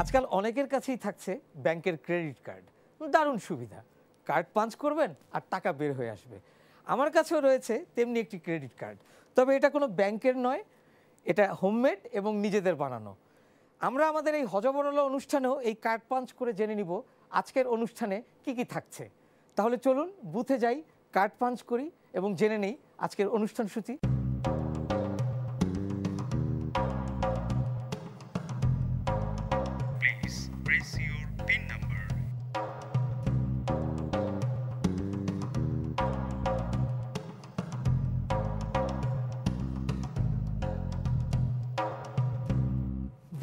আজকাল অনেকের কাছেই থাকছে ব্যাংকের ক্রেডিট কার্ড। দারুণ সুবিধা, কার্ড পাঞ্চ করবেন আর টাকা বের হয়ে আসবে। আমার কাছেও রয়েছে তেমনি একটি ক্রেডিট কার্ড, তবে এটা কোনো ব্যাংকের নয়, এটা হোমমেড এবং নিজেদের বানানো। আমরা আমাদের এই হজবরল অনুষ্ঠানেও এই কার্ড পাঞ্চ করে জেনে নিব আজকের অনুষ্ঠানে কি কি থাকছে। তাহলে চলুন বুথে যাই, কার্ড পাঞ্চ করি এবং জেনে নেই আজকের অনুষ্ঠান সূচি।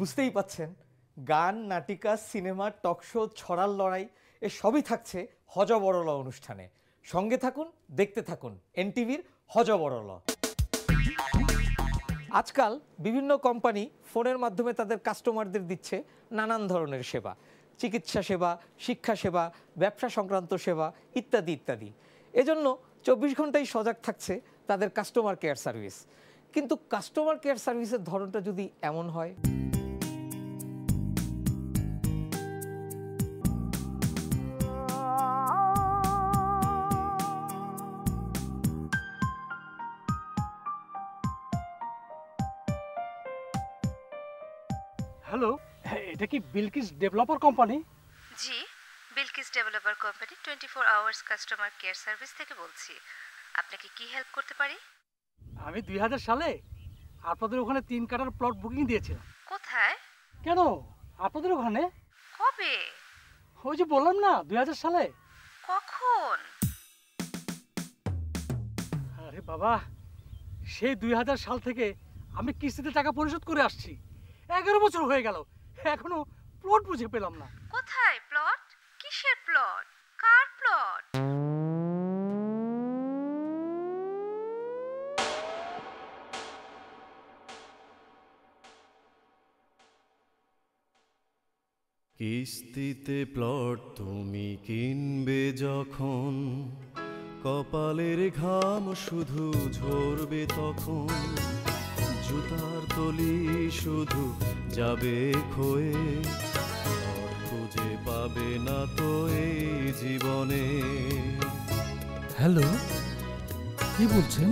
বুঝতেই পাচ্ছেন, গান, নাটিকা, সিনেমা, টকশো, ছড়ার লড়াই এ সবই থাকছে হজবরল অনুষ্ঠানে। সঙ্গে থাকুন, দেখতে থাকুন এনটিভির হজবরল। আজকাল বিভিন্ন কোম্পানি ফোনের মাধ্যমে তাদের কাস্টমারদের দিচ্ছে নানান ধরনের সেবা, চিকিৎসা সেবা, শিক্ষা সেবা, ব্যবসা সংক্রান্ত সেবা ইত্যাদি ইত্যাদি। এজন্য 24 ঘন্টাই সজাগ থাকছে তাদের কাস্টমার কেয়ার সার্ভিস। কিন্তু কাস্টমার কেয়ার সার্ভিসের ধরনটা যদি এমন হয়, হ্যালো, এটা কি বিলকিস ডেভেলপার কোম্পানি? জি, Bilkis developer company 24 hours customer care service থেকে বলছি। আপনাকে কি হেল্প করতে পারি? আমি 2000 সালে আপনাদের ওখানে 3 কাঠার প্লট বুকিং দিয়েছিলাম। কোথায়? কেন, আপনাদের ওখানে? কবে? ওই যে বললাম না, 2000 সালে। কখন? আরে বাবা, সেই 2000 সাল থেকে আমি কিস্তিতে টাকা পরিশোধ করে আসছি। 11 বছর হয়ে গেল, এখনো প্লট বুঝে পেলাম না। কোথায় প্লট? কিসের প্লট? কার প্লট? কিস্তিতে প্লট তুমি কিনবে যখন, কপালের ঘাম শুধু ঝরবে তখন, জুতার তলি শুধু যাবে ক্ষয়ে, খুঁজে পাবে না তো এই জীবনে। হ্যালো, কি বলছেন?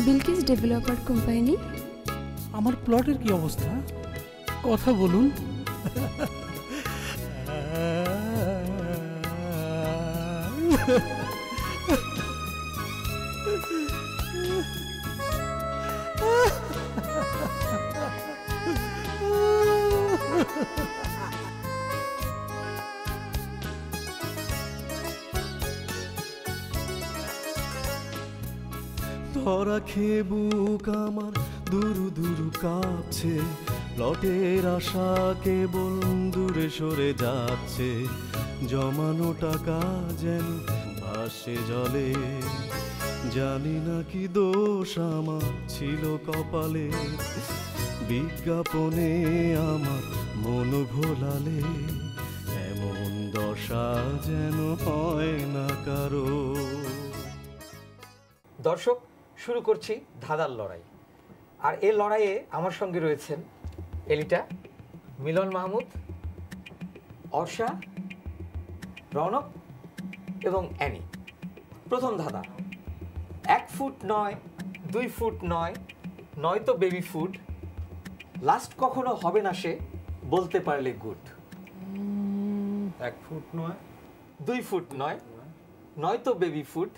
Bilkis developer company. আমার প্লটের কি অবস্থা? কথা বলুন। ধরা খেয়ে বুক আমার দুরু দুরু কাঁপছে, প্লটের আশা কেবল দূরে সরে যাচ্ছে, জমানো টাকা যেন ভাসে জলে, জানি না কি দোষ আমার ছিল কপালে, বিজ্ঞাপনে আমার মন ভোলালে, এমন দশা যেন হয় না কারো। দর্শক, শুরু করছি ধাঁধার লড়াই। আর এই লড়াইয়ে আমার সঙ্গে রয়েছেন এলিটা, মিলন মাহমুদ, অর্ষা, রৌনক এবং অ্যানি। প্রথম ধাঁধা, 1 ফুট নয়, 2 ফুট নয়, নয়তো বেবি ফুড, লাস্ট কখনো হবে না সে, বলতে পারলে গুড। 1 ফুট নয়, 2 ফুট নয়, নয়তো বেবি ফুড,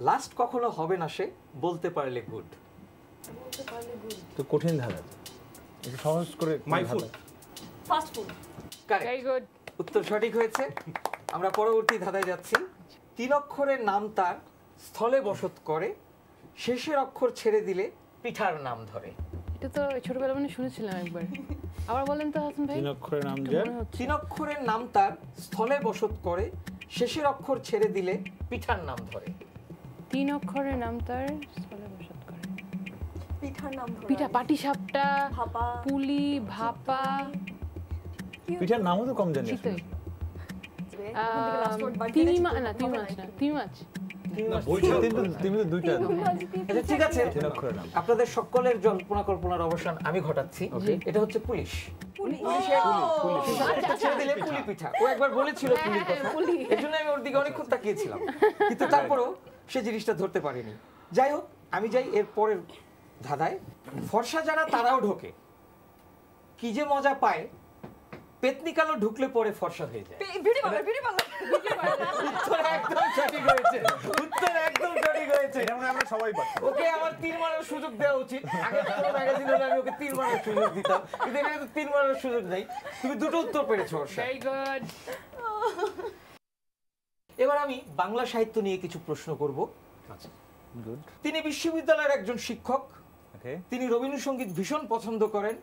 লাস্ট কখনো হবে না সে, বলতে পারলে গুড। তো কঠিন ধাঁধা, একটু সহজ করে। My food, fast food. Very good, উত্তর সঠিক হয়েছে। আমরা পরবর্তী ধাঁধায় যাচ্ছি। 3 অক্ষরের নাম তার, স্থলে বসত করে, শেষের অক্ষর ছেড়ে দিলে পিঠার নাম ধরে। এটা তো ছোটবেলা মানে শুনেছিলাম একবার, আবার বলেন তো হাসান ভাই। 3 অক্ষরের নাম যার, 3 অক্ষরের নাম তার, স্থলে বসত করে, শেষের অক্ষর ছেড়ে দিলে পিঠার নাম ধরে। 3 অক্ষরের নাম তার, স্থলে বসত করে, পিঠার নাম ধরে। পিঠা, পাটিসাপটা, ভাপা, পুলি, ভাপা, পিঠার নামও তো কম জানি। চিতই, ওখান থেকে লাস্ট ওয়ার্ড বাদ তিমি মাছ না, তিমি মাছ না, তিমি মাছ, দুইটা আচ্ছা ঠিক আছে, 3 অক্ষরের নাম। আপনাদের সকলের জল্পনা কল্পনার অবসান আমি ঘটাচ্ছি। এটা হচ্ছে পুলিশ। পুলিশের একটা ছেড়ে দিলে পুলি পিঠা। ও একবার বলেছিল পুলির কথা, এর জন্য আমি ওর দিকে অনেকক্ষণ তাকিয়েছিলাম, কিন্তু তারপরেও সে জিনিসটা ধরতে পারেনি। যাই হোক, আমি যাই এর পরের ধাঁধায়। ফর্সা যারা তারাও ঢোকে, কি যে মজা পায়, পেতনি কালো ঢুকলে পরে ফর্সা হয়ে যায়। উত্তর একদম সঠিক হয়েছে, উত্তর একদম সঠিক হয়েছে। এটা আমরা সবাই পাচ্ছি। ওকে আমার 3 মারার সুযোগ দেওয়া উচিত। আগে কোনো ম্যাগাজিন হলে আমি ওকে 3 মারার সুযোগ দিতাম, কিন্তু এখানে তো 3 মারার সুযোগ নেই। তুমি দুটো উত্তর পেরেছো হর্ষা। Very good. এবার আমি বাংলা সাহিত্য নিয়ে কিছু প্রশ্ন করব। আচ্ছা, গুড। তিনি বিশ্ববিদ্যালয়ের একজন শিক্ষক। ওকে। তিনি রবীন্দ্রসঙ্গীত ভীষণ পছন্দ করেন,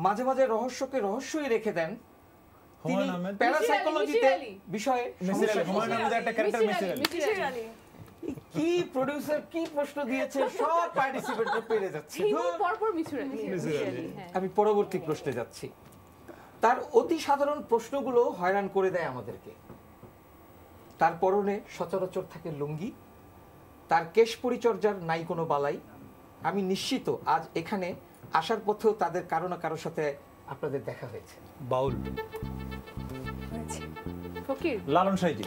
মাঝে মাঝে রহস্যকে রহস্যই রেখে দেন। তিনি হুমায়ুন আহমেদ, প্যারাসাইকোলজিতে মিসির আলী। বিষয়ে মিসির আলী, হুমায়ুন আহমেদের একটা ক্যারেক্টার মিসির আলী। কি প্রোডিউসার কি প্রশ্ন দিয়েছে, সব পার্টিসিপেন্টরা পেরে যাচ্ছে। পরপর মিসির আলী। হ্যাঁ। আমি পরবর্তী প্রশ্নে যাচ্ছি। তার অতি সাধারণ প্রশ্নগুলো হয়রান করে দেয় আমাদেরকে। তার পরনে সচরাচর থাকে লুঙ্গি, তার কেশ পরিচর্যার নাই কোনো বালাই। আমি নিশ্চিত আজ এখানে আসার পথেও তাদের কারো না কারোর সাথে আপনাদের দেখা হয়েছে। বাউল, ফকির। লালন সাইজি।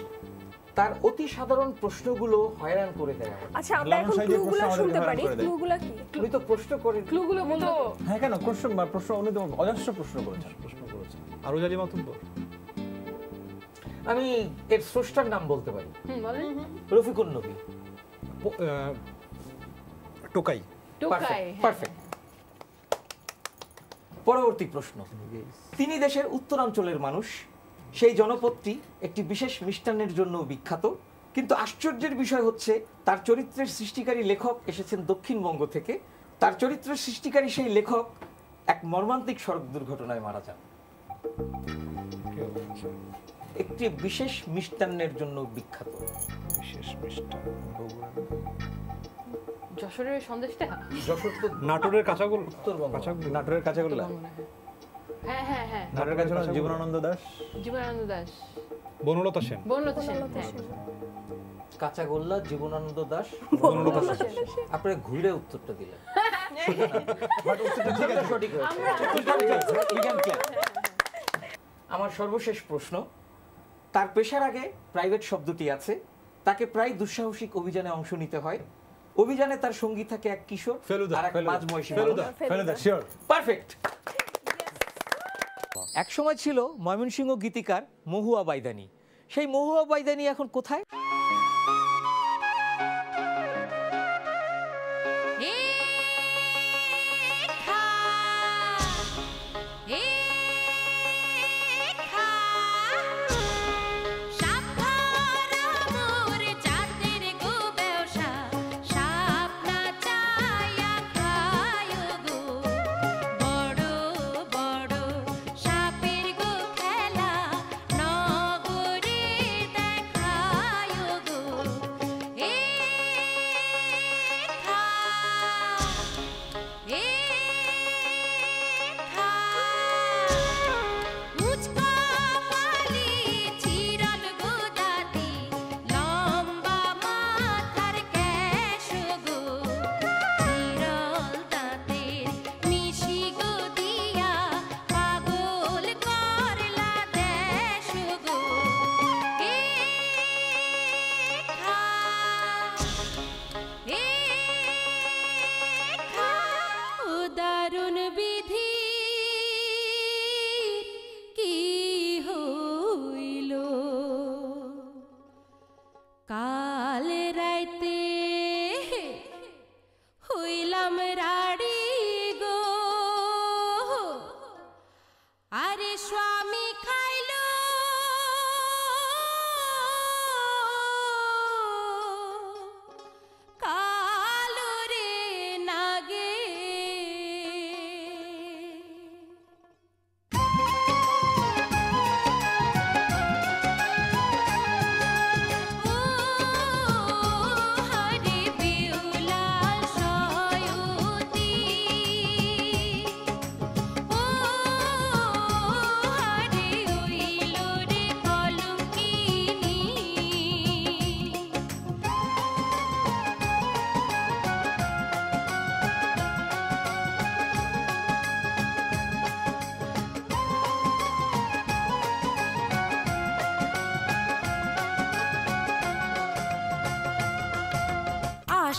তার অতি সাধারণ প্রশ্নগুলো হয়রান করে দেয় আমাদের। আচ্ছা আমরা এখন ক্লুগুলো শুনতে পারি। ক্লুগুলো কি? উনি তো প্রশ্ন করেন। ক্লুগুলো বলতো। হ্যাঁ, কেন প্রশ্ন উনি তো অজস্র প্রশ্ন করেছেন। আরো জালি মাতুব্বর। আমি এর স্রষ্টার নাম বলতে পারি, বলেন। রফিকুন নবী। টোকাই। টোকাই। পারফেক্ট। পরবর্তী প্রশ্ন। তিনি দেশের উত্তরাঞ্চলের মানুষ। সেই জনপদটি একটি বিশেষ মিষ্টান্নের জন্য বিখ্যাত, কিন্তু আশ্চর্যের বিষয় হচ্ছে তার চরিত্রের সৃষ্টিকারী লেখক এসেছেন দক্ষিণবঙ্গ থেকে। তার চরিত্রের সৃষ্টিকারী সেই লেখক এক মর্মান্তিক সড়ক দুর্ঘটনায় মারা যান। একটি বিশেষ মিষ্টান্নের জন্য বিখ্যাত। বিশেষ মিষ্টান্ন যশোরের সন্দেশটা। যশোর তো নাটোরের কাঁচাগোল। উত্তরবঙ্গ। নাটোরের কাঁচাগোল্লা। হ্যাঁ হ্যাঁ হ্যাঁ। নাটোরের কাঁচাগোল্লা জীবনানন্দ দাশ। জীবনানন্দ দাস। বনলতা সেন। বনলতা সেন। কাঁচাগোল্লা, জীবনানন্দ দাস, বনলতা সেন। আপনারা ঘুরে উত্তরটা দিলেন। সঠিক হয়েছে। আমার সর্বশেষ প্রশ্ন। তার পেশার আগে প্রাইভেট শব্দটি আছে। তাকে প্রায় দুঃসাহসিক অভিযানে অংশ নিতে হয়। অভিযানে তার সঙ্গী থাকে এক কিশোর আর এক মাঝবয়সী বালক। ফেলুদা, শিওর। পারফেক্ট। এক সময় ছিল ময়মনসিংহ গীতিকার মহুয়া বাইদানি। সেই মহুয়া বাইদানি এখন কোথায়?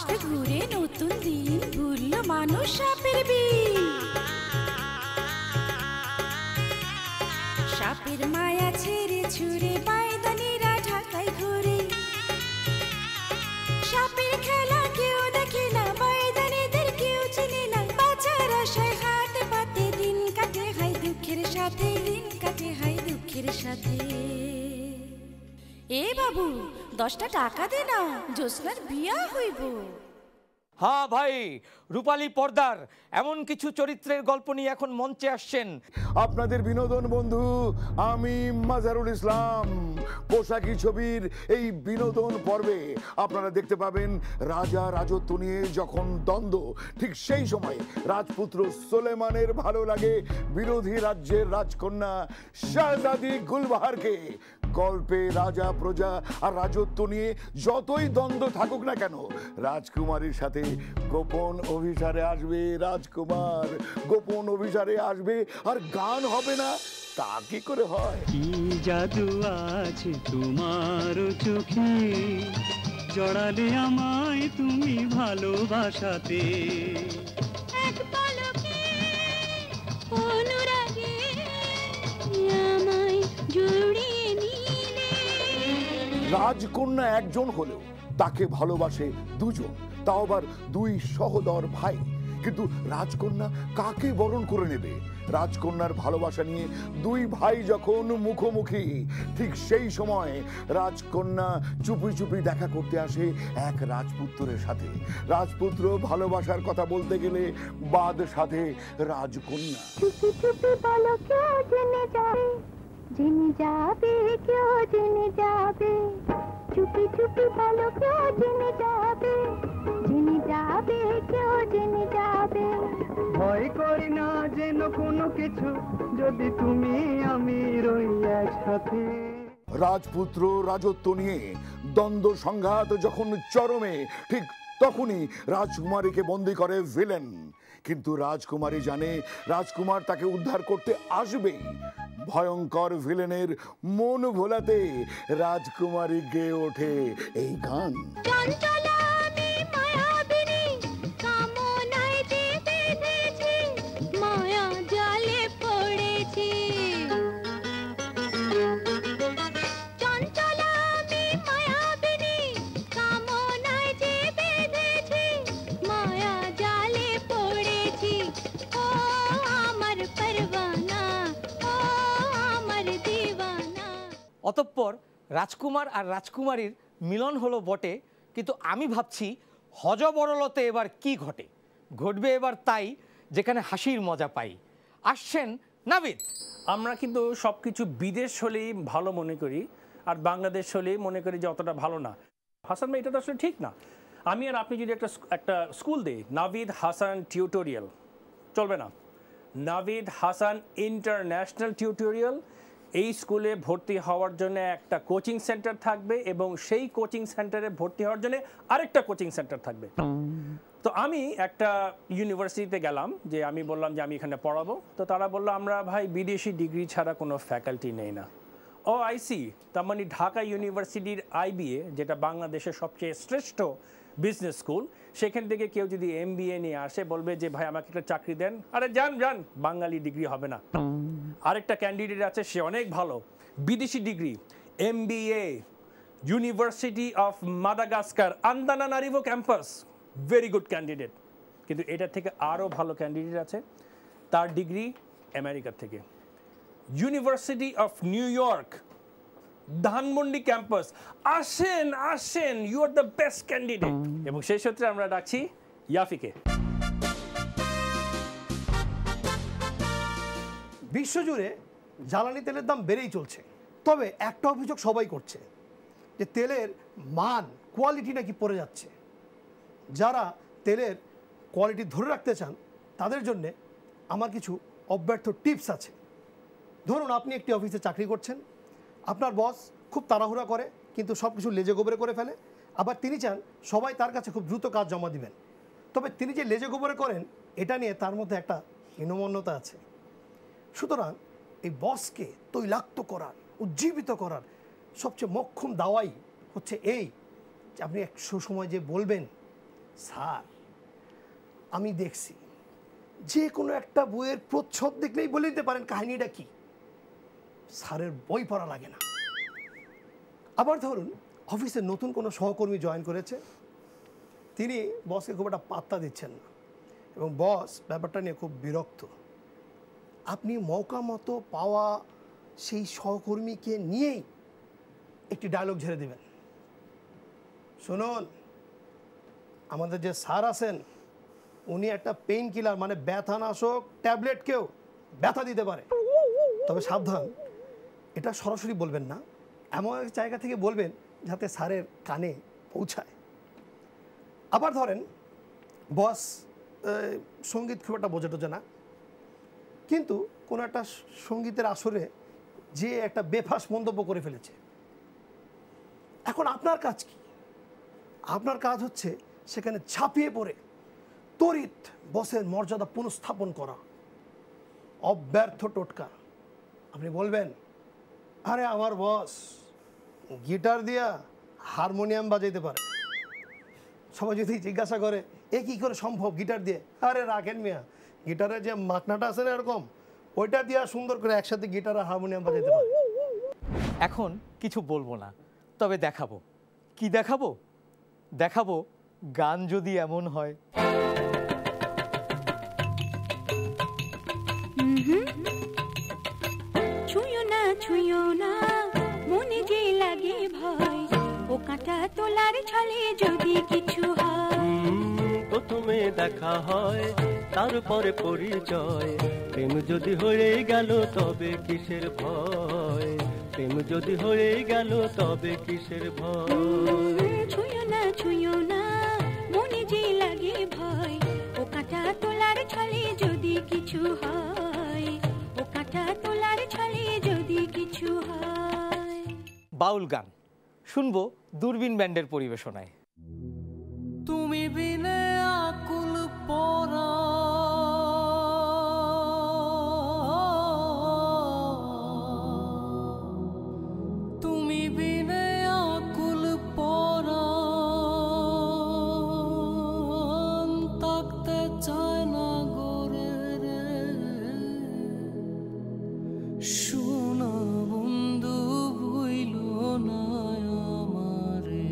পাশটা ঘুরে নতুন দিন ভুললো মানুষ সাপের বিল। সাপের মায়া ছেড়ে ছুড়ে পায়দানিরা ঢাকায় ঘুরে। সাপের খেলা কেউ দেখে না, পায়দানিদের কেউ চিনে না। বাঁচার আশায় হাতে পাতে দিন কাটে হাই দুঃখের সাথে, দিন কাটে হাই দুঃখের সাথে। এ বাবু 10টা টাকা দে না, জ্যোৎস্নার বিয়া হইব। হ্যাঁ ভাই, রূপালী পর্দার এমন কিছু চরিত্রের গল্প নিয়ে এখন মঞ্চে আসছেন আপনাদের বিনোদন বন্ধু আমি মাজারুল ইসলাম। পোশাকি ছবির এই বিনোদন পর্বে আপনারা দেখতে পাবেন রাজা রাজত্ব নিয়ে যখন দ্বন্দ্ব, ঠিক সেই সময় রাজপুত্র সুলেমানের ভালো লাগে বিরোধী রাজ্যের রাজকন্যা শাহজাদি গুলবাহারকে। গল্পে রাজা প্রজা আর রাজত্ব নিয়ে যতই দ্বন্দ্ব থাকুক না কেন, রাজকুমারীর সাথে গোপন অভিসারে আসবে রাজকুমার, গোপন অভিসারে আসবে আর গান হবে না, তা কি করে হয়? কি জাদু আছে তোমার চোখে, জড়ালে আমায় তুমি ভালোবাসাতে। এক পলকে অনুরাগে আমায় জড়িয়ে নিলে। রাজকন্যা একজন হলেও তাকে ভালোবাসে দুজন, তাও আবার দুই সহোদর ভাই। কিন্তু রাজকন্যা কাকে বরণ করে নেবে? রাজকন্যার ভালোবাসা নিয়ে দুই ভাই যখন মুখোমুখি, ঠিক সেই সময় রাজকন্যা চুপি চুপি দেখা করতে আসে এক রাজপুত্রের সাথে। রাজপুত্র ভালোবাসার কথা বলতে গেলে বাদ সাধে রাজকন্যা। চুপি চুপি বলো কেউ জেনে যাবে, জেনে যাবে কেউ জেনে যাবে। চুপি চুপি বলো কেউ জেনে যাবে, জেনে যাবে কেউ জেনে যাবে। ভয় করি না যেন কোনো কিছু, যদি তুমি আমি রই একসাথে। রাজপুত্র রাজত্ব নিয়ে দ্বন্দ্ব সংঘাত যখন চরমে, ঠিক তখনই রাজকুমারীকে বন্দী করে ভিলেন। কিন্তু রাজকুমারী জানে রাজকুমার তাকে উদ্ধার করতে আসবেই। ভয়ঙ্কর ভিলেনের মন ভোলাতে রাজকুমারী গেয়ে ওঠে এই গান। মায়া জালে পড়েছি, চঞ্চলা আমি মায়াবিনী, কামনায় যে বেঁধেছি। মায়া জালে পড়েছি, ও আমার পরওয়ানা, ও আমার দিওয়ানা। অতঃপর রাজকুমার আর রাজকুমারীর মিলন হলো বটে, কিন্তু আমি ভাবছি হজবরলতে এবার কি ঘটে। ঘটবে এবার তাই, যেখানে হাসির মজা পাই। আসছেন নাবিদ। আমরা কিন্তু সব কিছু বিদেশ হলেই ভালো মনে করি, আর বাংলাদেশ হলেই মনে করি যে অতটা ভালো না। হাসান ভাই, এটা তো আসলে ঠিক না। আমি আর আপনি যদি একটা স্কুল দিই, নাভিদ হাসান টিউটোরিয়াল, চলবে না। নাভিদ হাসান ইন্টারন্যাশনাল টিউটোরিয়াল, এই স্কুলে ভর্তি হওয়ার জন্য একটা কোচিং সেন্টার থাকবে, এবং সেই কোচিং সেন্টারে ভর্তি হওয়ার জন্য আরেকটা কোচিং সেন্টার থাকবে। তো আমি একটা ইউনিভার্সিটিতে গেলাম, যে আমি বললাম যে আমি এখানে পড়াবো। তো তারা বললো আমরা ভাই বিদেশি ডিগ্রি ছাড়া কোনো ফ্যাকাল্টি নেই না। ও আইসি, তার মানে ঢাকা ইউনিভার্সিটির IBA, যেটা বাংলাদেশের সবচেয়ে শ্রেষ্ঠ বিজনেস স্কুল, সেখান থেকে কেউ যদি MBA নিয়ে আসে, বলবে যে ভাই আমাকে একটা চাকরি দেন। আরে যান, বাঙালি ডিগ্রি হবে না। আরেকটা ক্যান্ডিডেট আছে, সে অনেক ভালো, বিদেশি degree, MBA, university of Madagascar, Antananarivo campus, very good candidate. কিন্তু এটা থেকে আরও ভালো ক্যান্ডিডেট আছে, তার ডিগ্রি আমেরিকার থেকে, university of New York, Dhanmondi campus. আসেন, you are the best candidate. এবং সেই সূত্রে আমরা ডাকছি ইয়াফিকে। বিশ্বজুড়ে জ্বালানি তেলের দাম বেড়েই চলছে, তবে একটা অভিযোগ সবাই করছে যে তেলের মান, কোয়ালিটি নাকি পড়ে যাচ্ছে। যারা তেলের কোয়ালিটি ধরে রাখতে চান তাদের জন্যে আমার কিছু অব্যর্থ টিপস আছে। ধরুন আপনি একটি অফিসে চাকরি করছেন, আপনার বস খুব তাড়াহুড়া করে, কিন্তু সব কিছু লেজে গোবরে করে ফেলে। আবার তিনি চান সবাই তার কাছে খুব দ্রুত কাজ জমা দিবেন, তবে তিনি যে লেজে গোবরে করেন এটা নিয়ে তার মধ্যে একটা হীনমন্যতা আছে। সুতরাং এই বসকে তৈলাক্ত করার, উজ্জীবিত করার সবচেয়ে মোক্ষম দাওয়াই হচ্ছে এই যে আপনি একশো সময় যে বলবেন স্যার আমি দেখছি যে কোনো একটা বইয়ের প্রচ্ছদ দেখলেই বলে দিতে পারেন কাহিনীটা কি। স্যারের বই পড়া লাগে না। আবার ধরুন অফিসে নতুন কোনো সহকর্মী জয়েন করেছে, তিনি বসকে খুব একটা পাত্তা দিচ্ছেন না এবং বস ব্যাপারটা নিয়ে খুব বিরক্ত। আপনি মৌকা মতো পাওয়া সেই সহকর্মীকে নিয়েই একটি ডায়লগ ঝেড়ে দেবেন। শুনুন, আমাদের যে স্যার আছেন উনি একটা পেইন কিলার মানে ব্যথানাশক ট্যাবলেটকেও ব্যথা দিতে পারে, তবে সাবধান, এটা সরাসরি বলবেন না, এমন এক জায়গা থেকে বলবেন যাতে স্যারের কানে পৌঁছায়। আবার ধরেন বস সঙ্গীত খুব একটা বোঝে টোঝে না, কিন্তু কোনো একটা সঙ্গীতের আসরে যে একটা বেফাস মন্তব্য করে ফেলেছে। এখন আপনার কাজ কি? আপনার কাজ হচ্ছে সেখানে ঝাঁপিয়ে পড়ে তড়িৎ বসের মর্যাদা পুনঃস্থাপন করা। অব্যর্থ টোটকা। আপনি বলবেন, আরে আমার বস গিটার দিয়া হারমোনিয়াম বাজাইতে পারে। সবাই যদি জিজ্ঞাসা করে এ কী করে সম্ভব গিটার দিয়ে, আরে রাখেন মিয়া, গিটারের যে মাকনাটা আছে না এরকম, ওইটা দিয়া সুন্দর করে একসাথে গিটার আর হারমোনিয়াম বাজাইতে পারে। এখন কিছু বলবো না, তবে দেখাবো। কি দেখাবো? দেখাবো গান যদি এমন হয়। ছুঁয়ো না ছুঁয়ো না মনে যে লাগে ভয়, ও কাঁটা তোলার ছলে যদি কিছু হয়। প্রথমে দেখা হয় তারপরে পরিচয়, প্রেম যদি হয়ে গেল তবে কিসের ভয়, প্রেম যদি হয়ে গেল তবে কিসের ভয়। ছুঁয়ো না ছুঁয়ো না মনে যে লাগে ভয়, ও কাঁটা তোলার ছলে যদি কিছু হয়, ও কাঁটা তোলার ছলে যদি কিছু হয়। বাউল গান শুনবো দূরবীন ব্যান্ডের পরিবেশনায়। তুমি বিনে আকুল পরা, তুমি বিনে আকুল পরা, থাকতে চায় না গোরে রে। শোনা বন্ধু হইল না আমারে।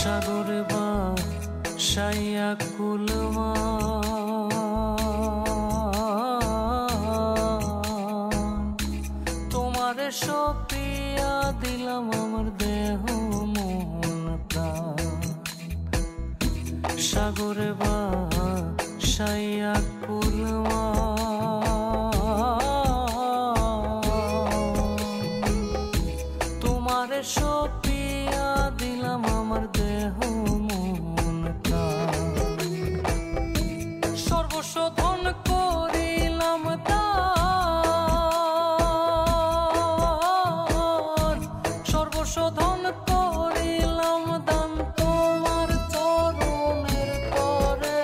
সাগরে বা সাইয়া কুলমা, তোমারে সপিয়া দিলাম আমার দেহ মন প্রাণ। সাগরে বা সাইয়া কুলমা, তোমারে সপিয়া দিলাম আমার দেহ মন প্রাণ। সর্বস্ব ধন করিলাম দান, সর্বস্ব ধন করিলাম দান তোমার চরণের পরে।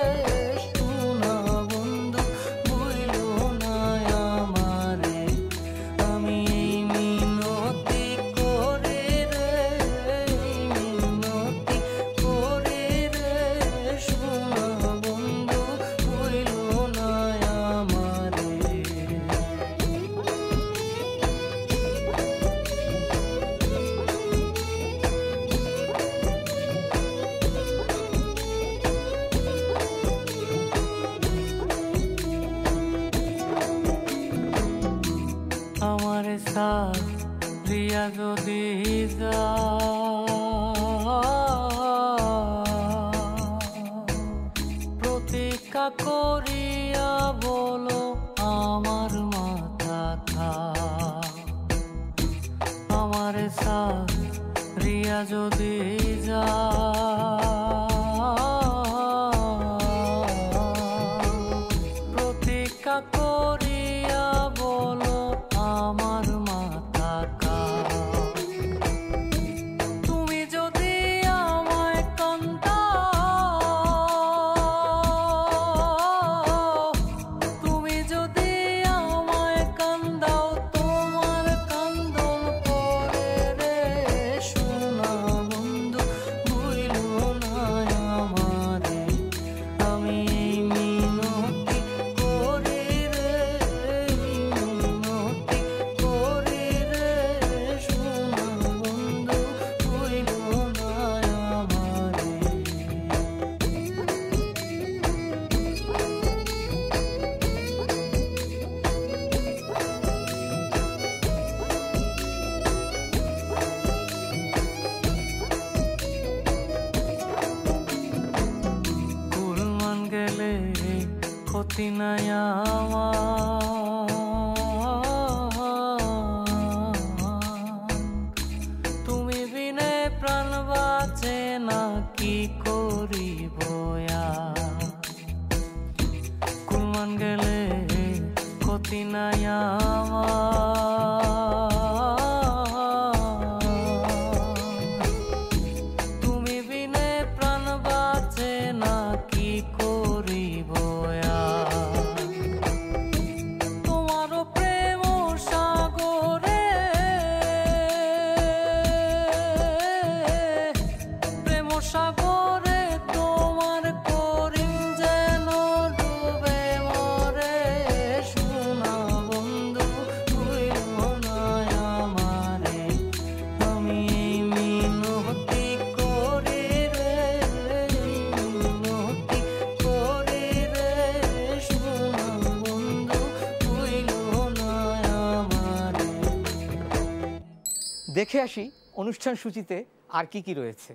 শোনা বন্ধু ভুইল না আমারে, আমি এই মিনতি করে রে, মিনতি করে রে। শোনা বন্ধু ভুইল না সারিয়া যদি যা প্রতীক্ষা করিয়া বলো আমার মাথা খা আমার সারিয়া যদি যা প্রতীক্ষা করিয়া বলো আমার মাথা কা তুমি যদি আমায় কান্দাও তুমি যদি আমায় কান্দাও তোমার কান্দন পরে রে সোনা বন্ধু ভুইলো না আমারে আমি এই মিনতি করি রে মিনতি করি রে সোনা বন্ধু ভুইলো না আমারে কুলমান গেলে ক্ষতি নাই আমার তুমি বিনে প্রাণ বাঁচে না কি করিব কুলমান গেলে ক্ষতি নাই আমার তুমি বিনে প্রাণ বাঁচে না কি করিব তোমারও প্রেম সাগরে প্রেম সাগরে তোমার করিম যেন ডুবে মরে সোনা বন্ধু ভুইলো না আমারে আমি এই মিনতি করি রে মিনতি করি রে সোনা বন্ধু ভুইলো না আমারে দেখে আসি অনুষ্ঠান সূচিতে আর কি কি রয়েছে।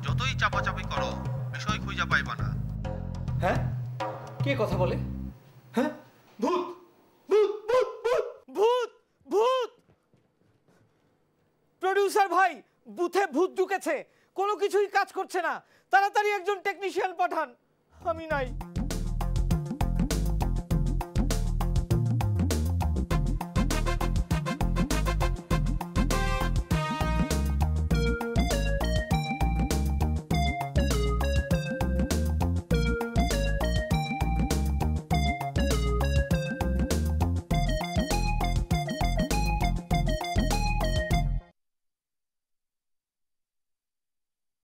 যতই চাপাচাপি করো বিষয় খুঁজে পাইবা না। হ্যাঁ কে কথা বলে? হ্যাঁ ভূত ভূত ভূত ভূত ভূত ভূত প্রোডিউসার ভাই বুথে ভূত ঢুকেছে, কোনো কিছুই কাজ করছে না, তাড়াতাড়ি একজন টেকনিশিয়ান পাঠান। আমি নাই।